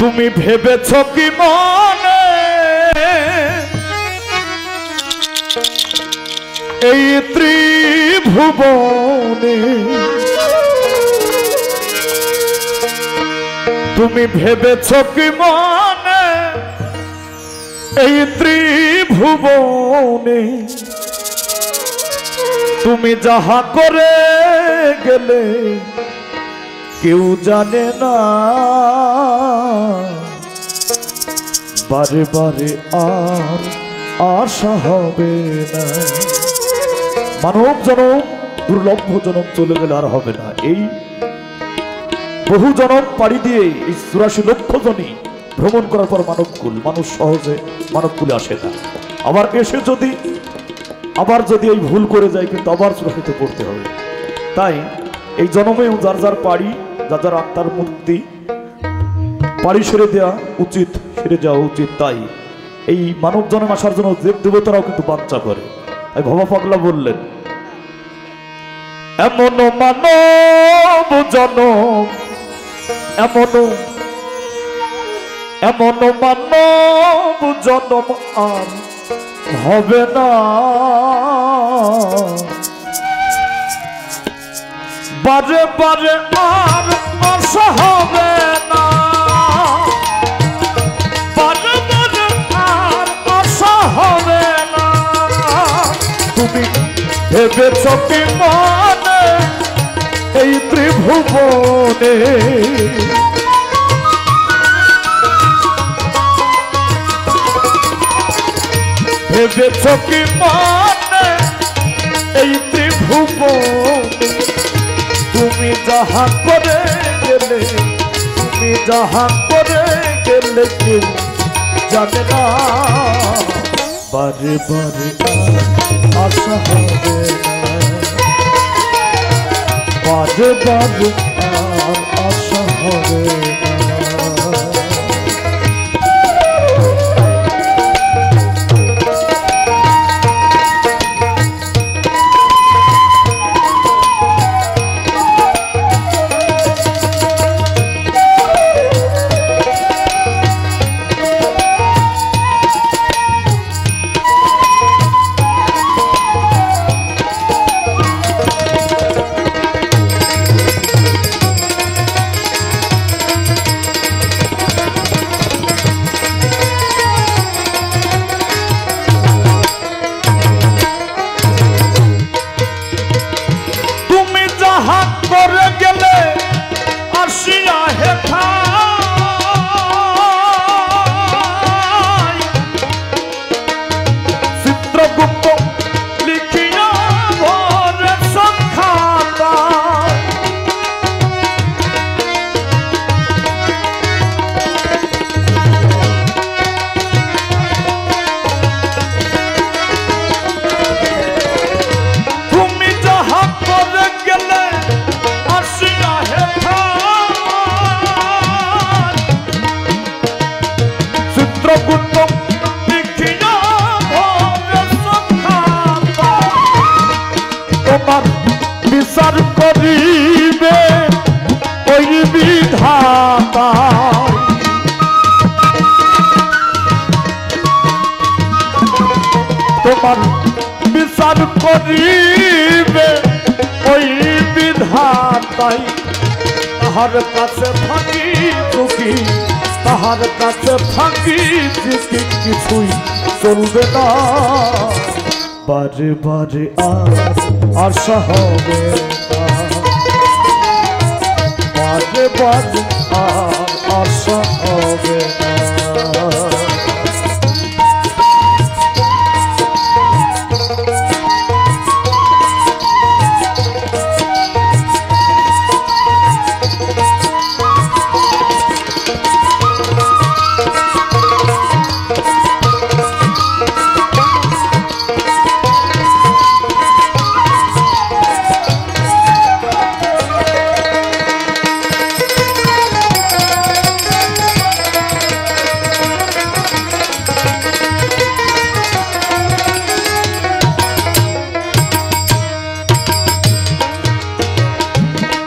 তুমি ভেবেছ কি মনে এই ত্রিভুবনে তুমি ভেবেছ কি মনে এই ত্রিভুবনে তুমি যাহা করে গেলে কেউ জানে না বারে বারে আর আশা হবে না মানব জনম দুর্লভ জনম চলে গেলে আর হবে না এই বহু জনম পাড়ি দিয়ে এই ৮৪ লক্ষ জনই ভ্রমণ করার পর মানবকুল মানুষ সহজে মানবকুলে আসে না আবার এসে যদি এই ভুল করে যায় কিন্তু আবার সুরক্ষিত করতে হবে তাই এই জন্মেও যার যার পাড়ি যার যার আত্মার মুক্তি পাড়ি সেরে দেওয়া উচিত সেরে যাওয়া উচিত তাই এই মানব জন্ম আসার জন্য দেব দেবতারাও কিন্তু বাচ্চা করে তাই ভবা পাগলা বললেন এমন মানব জন্ম এমন মানব জন্ম আর হবে না বারে বারে আর আশা হবে না বারে বারে আর আশা হবে না তুমি ভেবেছ কি মনে এই ত্রিভুবনে ভেবেছ কি মনে এই ত্রিভুবনে তুমি যাহা করে গেলে কেউ জানে না বারে বারে আশা হবে না বারে বারে আশা হবে না বিচার করিবে ওই বিধাতা তোমার বিচার করিবে ওই বিধাতাই তাহার কাছে ফাঁকি চুকি তাহার কাছে ফাঁকি চুকি কিছুই চলবে না বারে বারে আশা হবে বারে বারে আশা হবে না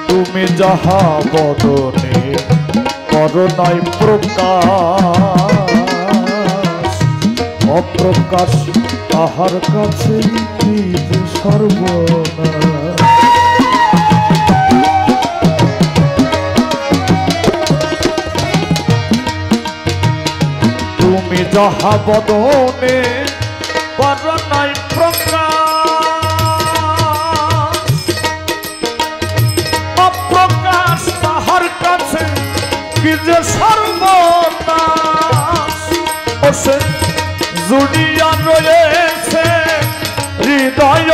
তুমি যাহা বদনে করোনায় প্রকাশ অপ্রকাশ তাহার কাছে কি যে সর্বনাশ। তুমি যাহা বদনে করোনায় প্রকাশ অপ্রকাশ তাহার কাছে কি যে সর্বনাশ। ওসে জুড়িয়া রয়েছে হৃদয়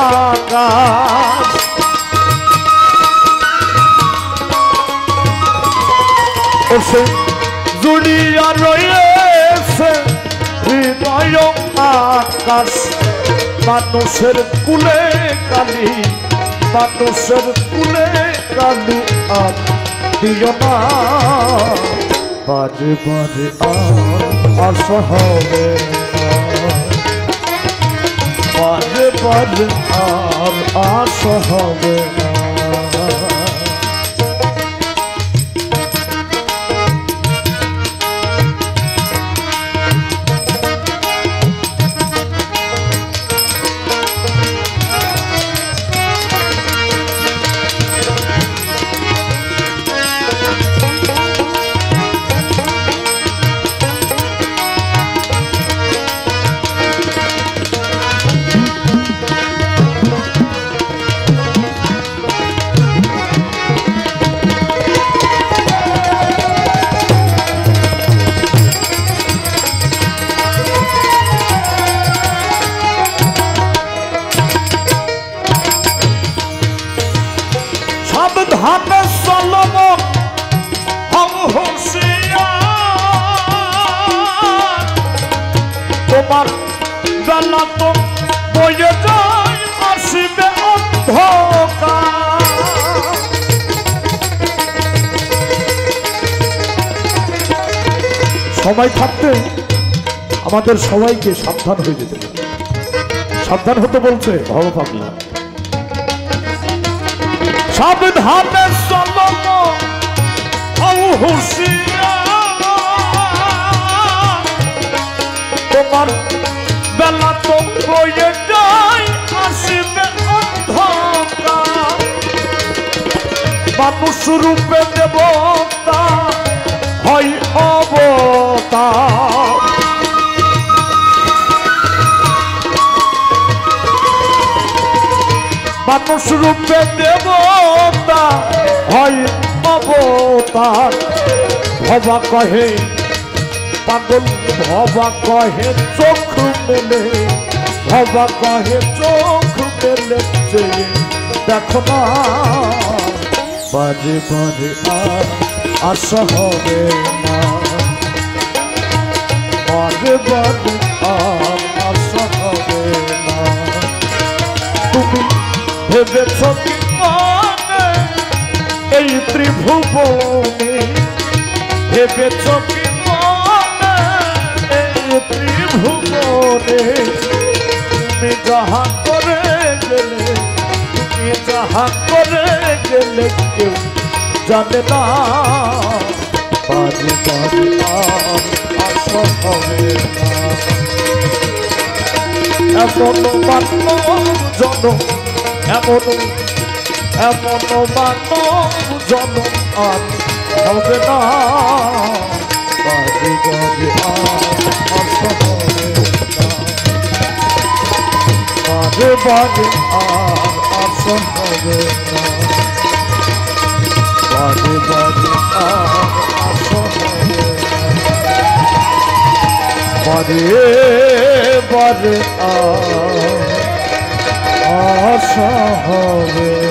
আকাশ। ওসে জুড়িয়া রয়েছে হৃদয় আকাশ। মানুষের কুলে কালি মানুষের কুলে কালি আর দিও না বারে বারে আর আশা হবে বারে বারে আর আশা হবে না। সাবধানে চলব হুঁশিয়ার তোমার বেলা তো বয়ে যায় আসিবে অন্ধকার। সময় থাকতে আমাদের সবাইকে সাবধান হয়ে যেতে হবে। সাবধান হতে বলছে ভগবান। সাবধানে চলব হুঁশিয়ার তোমার বেলা তো বয়ে যায় আসিবে অন্ধকার। মানুষ রূপে দেবতা হয় অবতার। মানুষ রূপে দেবতা হয় অবতার। ভবা কহে পাগল ভবা কহে চোখ মেলে ভবা কহে চোখ মেলে দেখো না বারে বারে আর আশা হবে না বারে বারে আর আশা হবে না। তুমি ভেবেছ কি মনে এই ত্রিভুবনে ভেবেছ কি মনে এই ত্রিভুবনে তুমি যাহা করে গেলে তুমি যাহা করে গেলে কেউ জানে না বারে বারে আর আশা হবে না। এমন মানব জন এমন এমন মানব জন আর হবে না বারে বারে আর আশা হবে না বারে বারে আর আশা হবে না বারে বারে আর আশা হবে না বারে বারে আর আশা হবে।